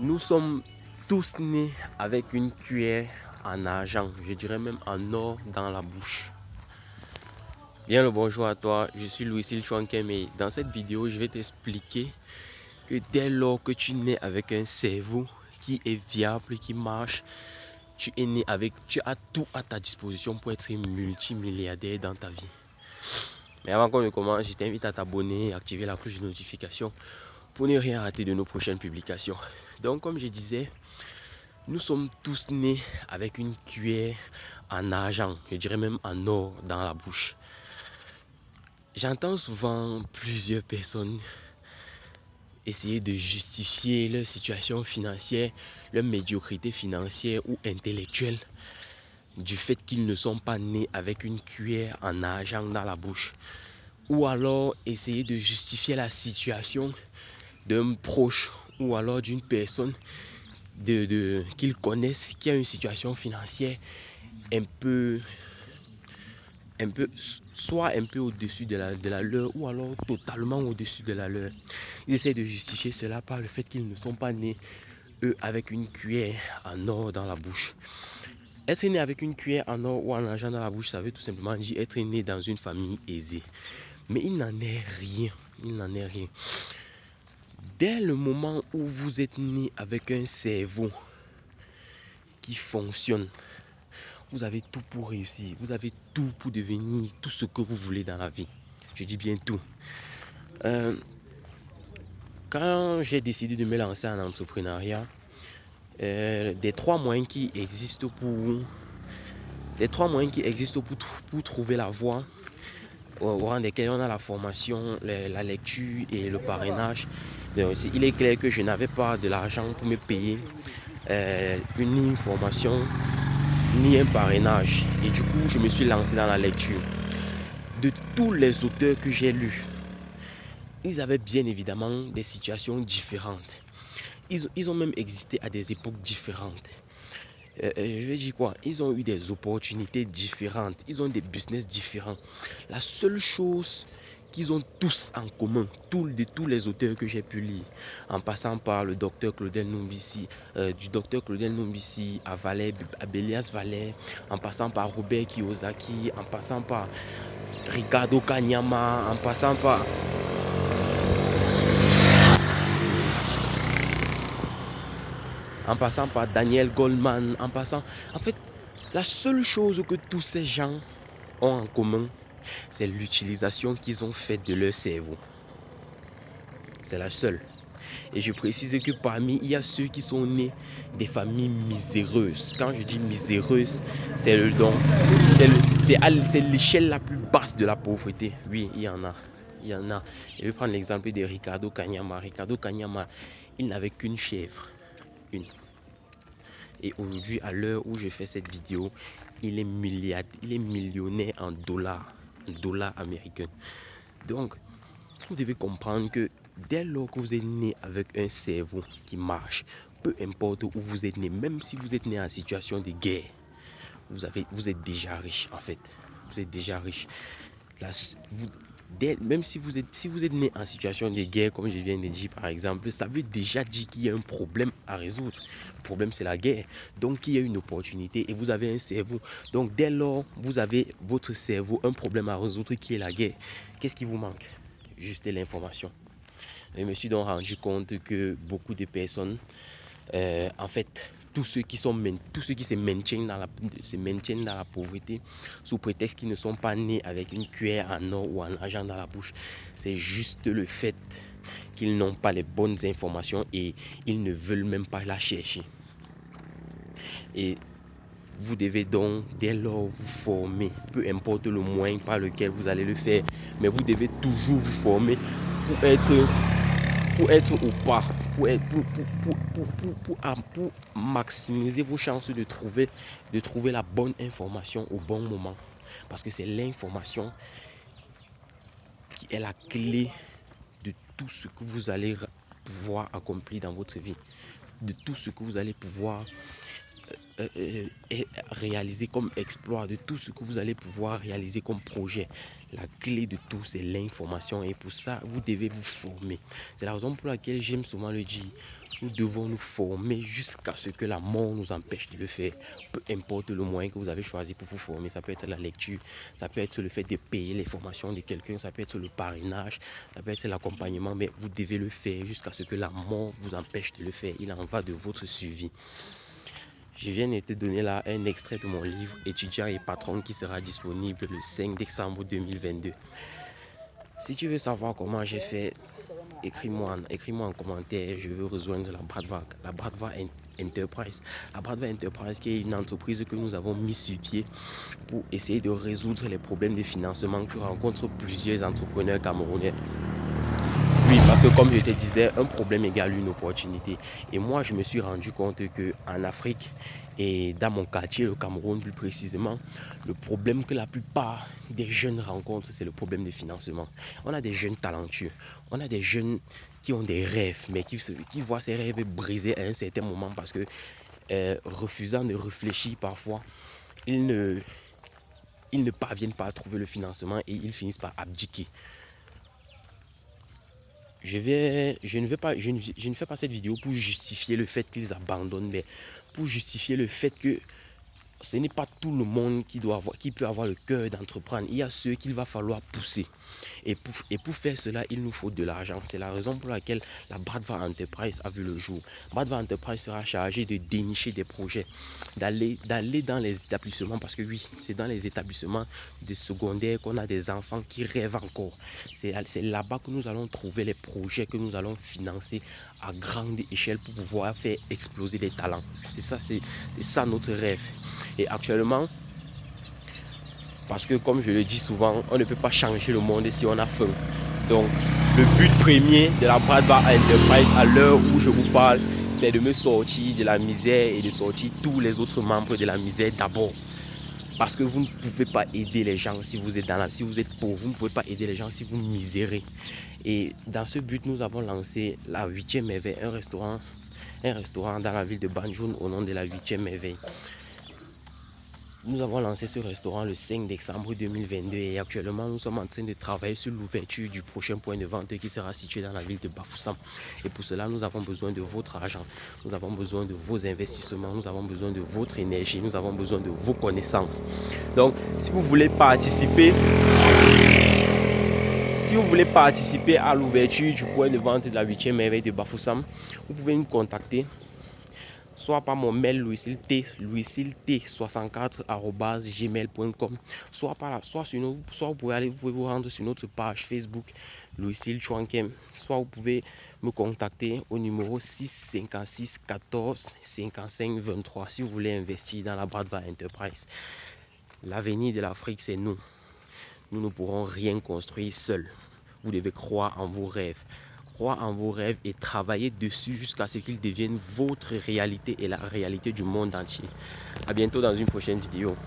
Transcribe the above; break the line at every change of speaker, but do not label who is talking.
Nous sommes tous nés avec une cuillère en argent, je dirais même en or dans la bouche. Bien le bonjour à toi, je suis Louis-Syl Chouankem et dans cette vidéo, je vais t'expliquer que dès lors que tu nais avec un cerveau qui est viable, qui marche, tu es né avec, tu as tout à ta disposition pour être multimilliardaire dans ta vie. Mais avant qu'on ne commence, je t'invite à t'abonner et activer la cloche de notification pour ne rien rater de nos prochaines publications. Donc comme je disais, nous sommes tous nés avec une cuillère en argent, je dirais même en or dans la bouche. J'entends souvent plusieurs personnes essayer de justifier leur situation financière, leur médiocrité financière ou intellectuelle du fait qu'ils ne sont pas nés avec une cuillère en argent dans la bouche. Ou alors essayer de justifier la situation d'un proche ou alors d'une personne qu'ils connaissent qui a une situation financière un peu soit un peu au-dessus de la leur ou alors totalement au-dessus de la leur. Ils essaient de justifier cela par le fait qu'ils ne sont pas nés eux avec une cuillère en or dans la bouche. Être né avec une cuillère en or ou en argent dans la bouche, ça veut tout simplement dire être né dans une famille aisée. Mais il n'en est rien. Il n'en est rien. Dès le moment où vous êtes né avec un cerveau qui fonctionne, vous avez tout pour réussir. Vous avez tout pour devenir tout ce que vous voulez dans la vie. Je dis bien tout. Quand j'ai décidé de me lancer en entrepreneuriat, des trois moyens qui existent pour trouver la voie au rang desquels on a la formation, la lecture et le parrainage. Donc, il est clair que je n'avais pas de l'argent pour me payer une formation ni un parrainage. Et du coup, je me suis lancé dans la lecture. De tous les auteurs que j'ai lus, ils avaient bien évidemment des situations différentes. Ils ont même existé à des époques différentes. Je vais dire quoi? Ils ont eu des opportunités différentes. Ils ont des business différents. La seule chose qu'ils ont tous en commun, tous les auteurs que j'ai pu lire, en passant par le docteur Claudel Numbissi, du docteur Claudel Numbissi à Valère, à Bélias Valère, en passant par Robert Kiyosaki, en passant par Ricardo Kanyama, en passant par Daniel Goldman, En fait, la seule chose que tous ces gens ont en commun, c'est l'utilisation qu'ils ont faite de leur cerveau. C'est la seule. Et je précise que parmi, il y a ceux qui sont nés des familles miséreuses. Quand je dis miséreuse, c'est le don. C'est l'échelle la plus basse de la pauvreté. Oui, il y en a. Il y en a. Je vais prendre l'exemple de Ricardo Kanyama. Ricardo Kanyama, il n'avait qu'une chèvre. Une. Et aujourd'hui, à l'heure où je fais cette vidéo, il est millionnaire en dollars américains. Donc, vous devez comprendre que dès lors que vous êtes né avec un cerveau qui marche, peu importe où vous êtes né, même si vous êtes né en situation de guerre, vous êtes déjà riche en fait. Vous êtes déjà riche. Là, même si vous êtes né en situation de guerre, comme je viens de dire par exemple, ça veut déjà dire qu'il y a un problème à résoudre. Le problème, c'est la guerre. Donc, il y a une opportunité et vous avez un cerveau. Donc, dès lors, vous avez votre cerveau, un problème à résoudre qui est la guerre. Qu'est-ce qui vous manque? Juste l'information. Je me suis donc rendu compte que beaucoup de personnes, en fait, tous ceux qui se maintiennent dans la pauvreté sous prétexte qu'ils ne sont pas nés avec une cuillère en or ou en argent dans la bouche, c'est juste le fait qu'ils n'ont pas les bonnes informations et ils ne veulent même pas la chercher. Et vous devez donc dès lors vous former, peu importe le moyen par lequel vous allez le faire, mais vous devez toujours vous former pour être au pas, pour maximiser vos chances de trouver la bonne information au bon moment. Parce que c'est l'information qui est la clé de tout ce que vous allez pouvoir accomplir dans votre vie, de tout ce que vous allez pouvoir réaliser comme exploit, de tout ce que vous allez pouvoir réaliser comme projet. La clé de tout, c'est l'information et pour ça, vous devez vous former. C'est la raison pour laquelle j'aime souvent le dire. Nous devons nous former jusqu'à ce que la mort nous empêche de le faire. Peu importe le moyen que vous avez choisi pour vous former, ça peut être la lecture, ça peut être le fait de payer les formations de quelqu'un, ça peut être le parrainage, ça peut être l'accompagnement, mais vous devez le faire jusqu'à ce que la mort vous empêche de le faire. Il en va de votre survie. Je viens de te donner là un extrait de mon livre Étudiant et patron qui sera disponible le 5 décembre 2022. Si tu veux savoir comment j'ai fait, écris-moi en commentaire. Je veux rejoindre la Bradva Enterprise. La Bradva Enterprise qui est une entreprise que nous avons mis sur pied pour essayer de résoudre les problèmes de financement que rencontrent plusieurs entrepreneurs camerounais. Oui, parce que comme je te disais, un problème égale une opportunité. Et moi, je me suis rendu compte qu'en Afrique et dans mon quartier, le Cameroun plus précisément, le problème que la plupart des jeunes rencontrent, c'est le problème de financement. On a des jeunes talentueux, on a des jeunes qui ont des rêves, mais qui voient ces rêves brisés à un certain moment parce que refusant de réfléchir parfois, ils ne parviennent pas à trouver le financement et ils finissent par abdiquer. Je ne fais pas cette vidéo pour justifier le fait qu'ils abandonnent, mais pour justifier le fait que ce n'est pas tout le monde qui peut avoir le cœur d'entreprendre. Il y a ceux qu'il va falloir pousser. Et pour faire cela, il nous faut de l'argent. C'est la raison pour laquelle la Bradva Enterprise a vu le jour. Bradva Enterprise sera chargée de dénicher des projets, d'aller dans les établissements, parce que oui, c'est dans les établissements de secondaire qu'on a des enfants qui rêvent encore. C'est là-bas que nous allons trouver les projets que nous allons financer à grande échelle pour pouvoir faire exploser les talents. C'est ça notre rêve. Et actuellement, parce que comme je le dis souvent, on ne peut pas changer le monde si on a faim. Donc le but premier de la Bradva Enterprise à l'heure où je vous parle, c'est de me sortir de la misère et de sortir tous les autres membres de la misère d'abord. Parce que vous ne pouvez pas aider les gens si vous êtes pauvre, vous ne pouvez pas aider les gens si vous misérez. Et dans ce but, nous avons lancé la 8e merveille, un restaurant dans la ville de Banjul au nom de la 8e merveille. Nous avons lancé ce restaurant le 5 décembre 2022 et actuellement nous sommes en train de travailler sur l'ouverture du prochain point de vente qui sera situé dans la ville de Bafoussam. Et pour cela, nous avons besoin de votre argent, nous avons besoin de vos investissements, nous avons besoin de votre énergie, nous avons besoin de vos connaissances. Donc, si vous voulez participer à l'ouverture du point de vente de la 8e merveille de Bafoussam, vous pouvez nous contacter soit par mon mail louiselt64@gmail.com, soit vous pouvez vous rendre sur notre page Facebook Louisil Chouankem, soit vous pouvez me contacter au numéro 656 14 55 23 si vous voulez investir dans la Bradva Enterprise. L'avenir de l'Afrique, c'est nous. Nous ne pourrons rien construire seuls. Vous devez croire en vos rêves. Croire en vos rêves et travailler dessus jusqu'à ce qu'ils deviennent votre réalité et la réalité du monde entier. A bientôt dans une prochaine vidéo.